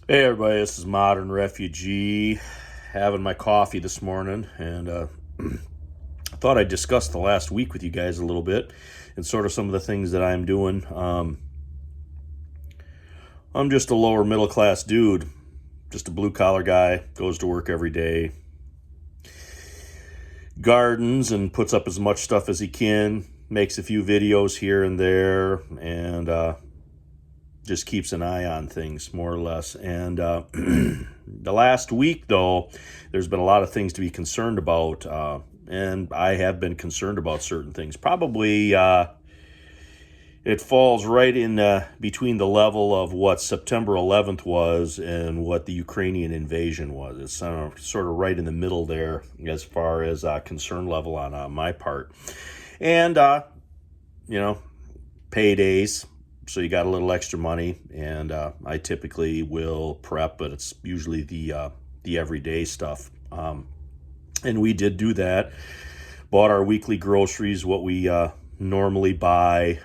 Hey everybody, this is Modern Refugee, having my coffee this morning, and I thought I'd discuss the last week with you guys a little bit and sort of some of the things that I'm doing. I'm just a lower middle class dude, just a blue collar guy, goes to work every day, gardens and puts up as much stuff as he can, makes a few videos here and there, and just keeps an eye on things more or less. And the last week, though, there's been a lot of things to be concerned about, and I have been concerned about certain things. Probably it falls right in between the level of what September 11th was and what the Ukrainian invasion was. It's sort of right in the middle there as far as concern level on my part. And, paydays. So you got a little extra money, and I typically will prep, but it's usually the everyday stuff. And we did do that. Bought our weekly groceries, what we normally buy.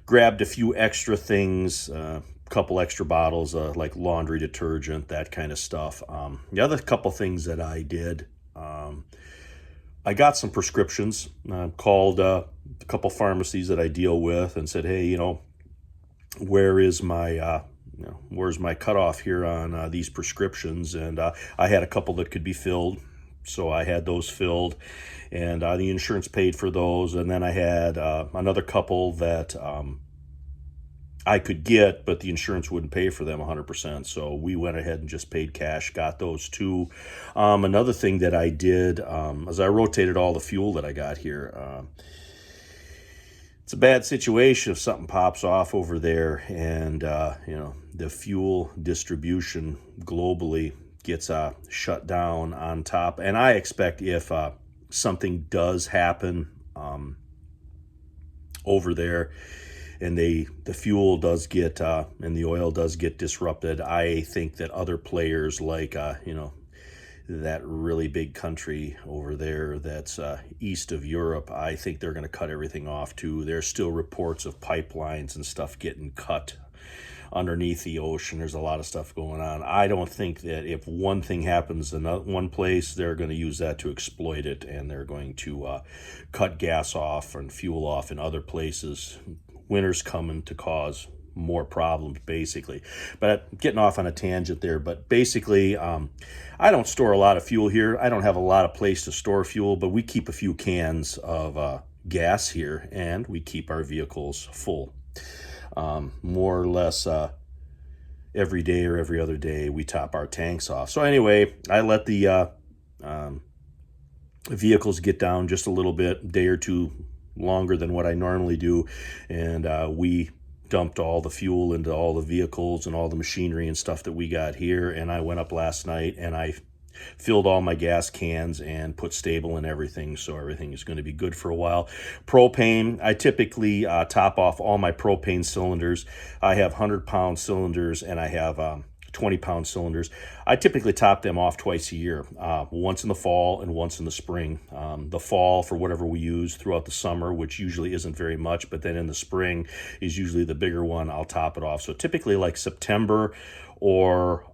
Grabbed a few extra things, a couple extra bottles like laundry detergent, that kind of stuff. The other couple things that I did, I got some prescriptions. Called a couple pharmacies that I deal with and said, hey, where's my cutoff here on these prescriptions? And I had a couple that could be filled, so I had those filled, and the insurance paid for those. And then I had another couple that I could get, but the insurance wouldn't pay for them 100%. So we went ahead and just paid cash, got those too. Another thing that I did is I rotated all the fuel that I got here. It's a bad situation if something pops off over there, and the fuel distribution globally gets shut down on top. And I expect if something does happen over there, and the fuel does get and the oil does get disrupted, I think that other players like that really big country over there that's east of Europe, I think they're going to cut everything off too. There's still reports of pipelines and stuff getting cut underneath the ocean. There's a lot of stuff going on. I don't think that if one thing happens in one place, they're going to use that to exploit it, and they're going to cut gas off and fuel off in other places. Winter's coming to cause more problems, basically. But getting off on a tangent there, but basically I don't store a lot of fuel here. I don't have a lot of place to store fuel, but we keep a few cans of gas here, and we keep our vehicles full. More or less every day or every other day we top our tanks off. So anyway, I let the vehicles get down just a little bit, day or two longer than what I normally do, and we dumped all the fuel into all the vehicles and all the machinery and stuff that we got here. And I went up last night and I filled all my gas cans and put stable in everything, so everything is going to be good for a while. Propane, I typically top off all my propane cylinders. I have 100-pound cylinders and I have 20-pound cylinders. I typically top them off twice a year, once in the fall and once in the spring. The fall for whatever we use throughout the summer, which usually isn't very much, but then in the spring is usually the bigger one. I'll top it off. So typically like September or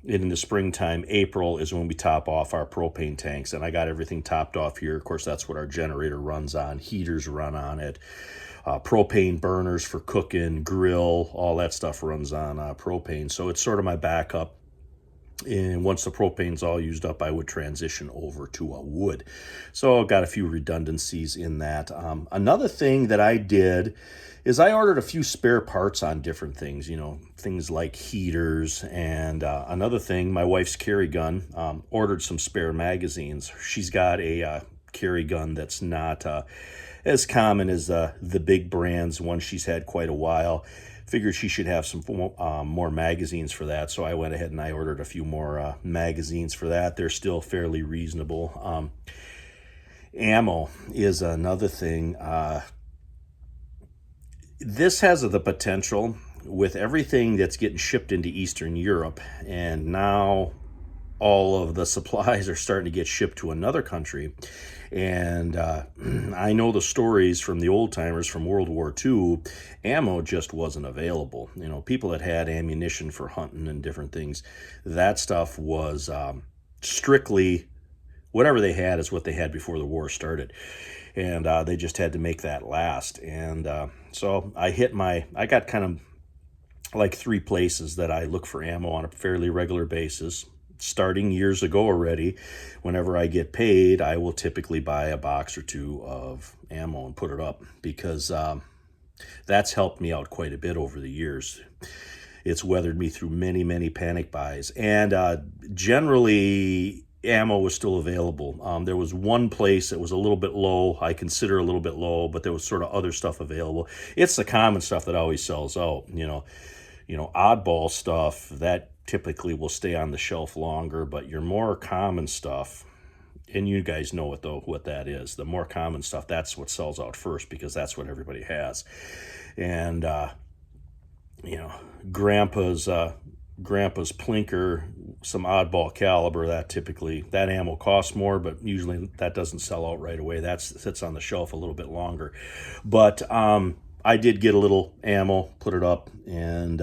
in the springtime, April is when we top off our propane tanks, and I got everything topped off here. Of course, that's what our generator runs on. Heaters run on it. Propane burners for cooking, grill, all that stuff runs on propane. So it's sort of my backup. And once the propane's all used up, I would transition over to a wood. So I've got a few redundancies in that. Another thing that I did is I ordered a few spare parts on different things, things like heaters. And another thing, my wife's carry gun, ordered some spare magazines. She's got a carry gun that's not as common as the big brands, one she's had quite a while. Figured she should have some more magazines for that, so I went ahead and I ordered a few more magazines for that. They're still fairly reasonable. Ammo is another thing. This has the potential with everything that's getting shipped into Eastern Europe, and now all of the supplies are starting to get shipped to another country. And I know the stories from the old timers from World War II. Ammo just wasn't available. You know, people that had ammunition for hunting and different things, that stuff was strictly whatever they had is what they had before the war started. And they just had to make that last. And so I got kind of like 3 places that I look for ammo on a fairly regular basis. Starting years ago already, whenever I get paid, I will typically buy a box or 2 of ammo and put it up, because that's helped me out quite a bit over the years. It's weathered me through many, many panic buys. And generally, ammo was still available. There was one place that was a little bit low, I consider a little bit low, but there was sort of other stuff available. It's the common stuff that always sells out, oddball stuff that typically will stay on the shelf longer, but your more common stuff, and you guys know what that is, the more common stuff, that's what sells out first, because that's what everybody has. And grandpa's plinker, some oddball caliber, that ammo costs more, but usually that doesn't sell out right away. That sits on the shelf a little bit longer. But I did get a little ammo, put it up, and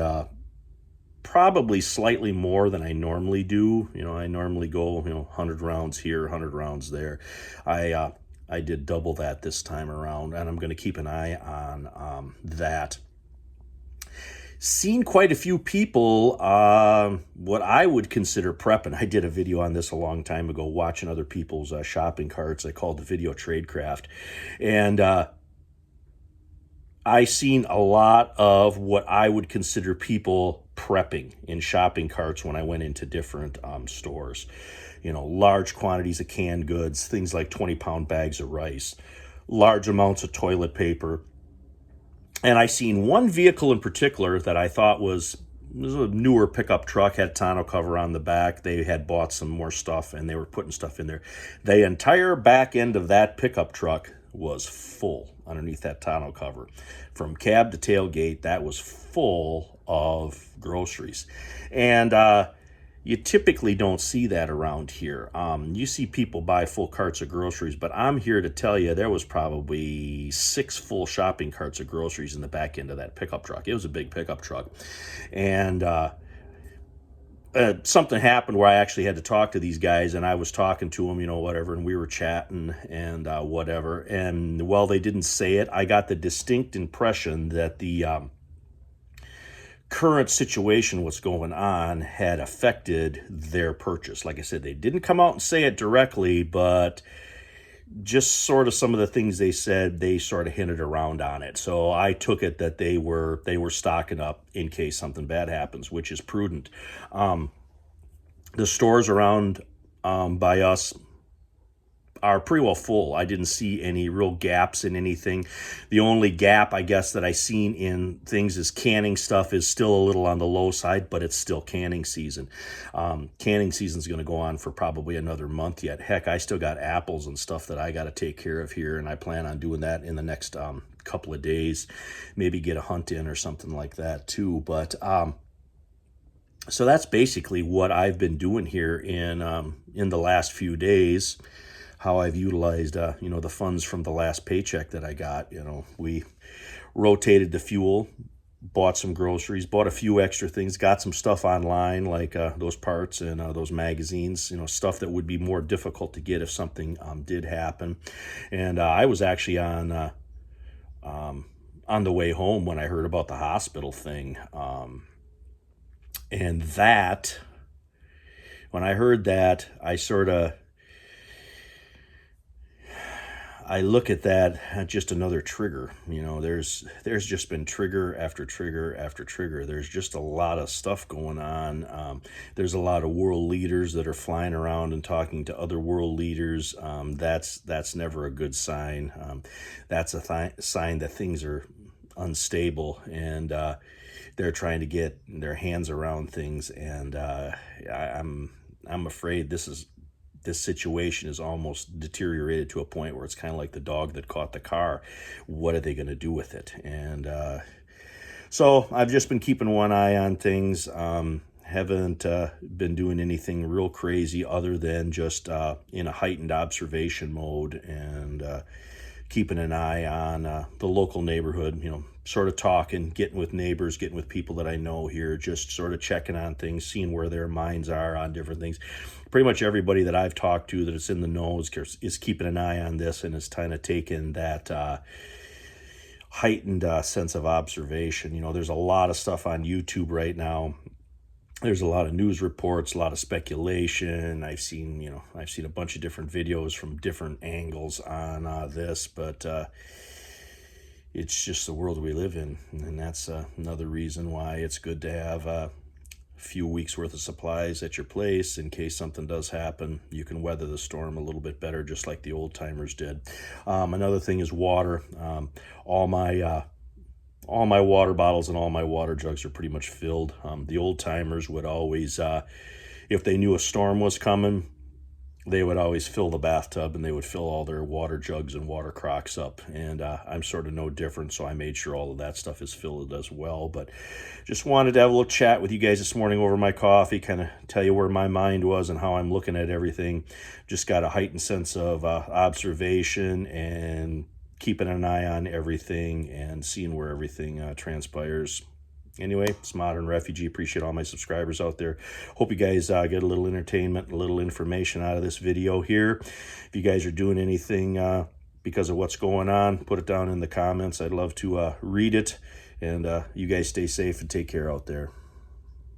probably slightly more than I normally do. I normally go 100 rounds here, 100 rounds there. I did double that this time around, and I'm going to keep an eye on that. Seen quite a few people what I would consider prepping. I did a video on this a long time ago, watching other people's shopping carts. I called the video Tradecraft. And I seen a lot of what I would consider people prepping in shopping carts when I went into different stores. Large quantities of canned goods, things like 20-pound bags of rice, large amounts of toilet paper. And I seen one vehicle in particular that I thought was a newer pickup truck, had tonneau cover on the back. They had bought some more stuff, and they were putting stuff in there. The entire back end of that pickup truck was full underneath that tonneau cover. From cab to tailgate, that was full of groceries. And you typically don't see that around here. You see people buy full carts of groceries, but I'm here to tell you there was probably 6 full shopping carts of groceries in the back end of that pickup truck. It was a big pickup truck. And something happened where I actually had to talk to these guys, and I was talking to them, whatever, and we were chatting and whatever. And while they didn't say it, I got the distinct impression that the current situation, what's going on, had affected their purchase. Like I said, they didn't come out and say it directly, but just sort of some of the things they said, they sort of hinted around on it. So I took it that they were stocking up in case something bad happens, which is prudent. The stores around by us are pretty well full. I didn't see any real gaps in anything. The only gap, I guess, that I seen in things is canning stuff is still a little on the low side, but it's still canning season. Canning season's going to go on for probably another month yet. Heck, I still got apples and stuff that I got to take care of here, and I plan on doing that in the next couple of days. Maybe get a hunt in or something like that too. But so that's basically what I've been doing here in the last few days. How I've utilized, the funds from the last paycheck that I got. We rotated the fuel, bought some groceries, bought a few extra things, got some stuff online like those parts and those magazines, stuff that would be more difficult to get if something did happen. And I was actually on the way home when I heard about the hospital thing. And that, when I heard that, I look at that just another trigger. There's just been trigger after trigger after trigger. There's just a lot of stuff going on. There's a lot of world leaders that are flying around and talking to other world leaders. That's never a good sign. That's a sign that things are unstable, and they're trying to get their hands around things. And I'm afraid this situation is almost deteriorated to a point where it's kind of like the dog that caught the car. What are they going to do with it? And so I've just been keeping one eye on things. Haven't been doing anything real crazy other than just in a heightened observation mode and keeping an eye on the local neighborhood, sort of talking, getting with neighbors, getting with people that I know here, just sort of checking on things, seeing where their minds are on different things. Pretty much everybody that I've talked to that is in the know is keeping an eye on this and is kind of taking that heightened sense of observation. There's a lot of stuff on YouTube right now. There's a lot of news reports, a lot of speculation. I've seen a bunch of different videos from different angles on this, but it's just the world we live in, and that's another reason why it's good to have a few weeks worth of supplies at your place in case something does happen. You can weather the storm a little bit better, just like the old timers did. Another thing is water. All my water bottles and all my water jugs are pretty much filled. The old timers would always, if they knew a storm was coming, they would always fill the bathtub and they would fill all their water jugs and water crocks up. And I'm sort of no different, so I made sure all of that stuff is filled as well. But just wanted to have a little chat with you guys this morning over my coffee, kind of tell you where my mind was and how I'm looking at everything. Just got a heightened sense of observation and keeping an eye on everything and seeing where everything transpires. Anyway, it's Modern Refugee. Appreciate all my subscribers out there. Hope you guys get a little entertainment, a little information out of this video here. If you guys are doing anything because of what's going on, put it down in the comments. I'd love to read it. And you guys stay safe and take care out there.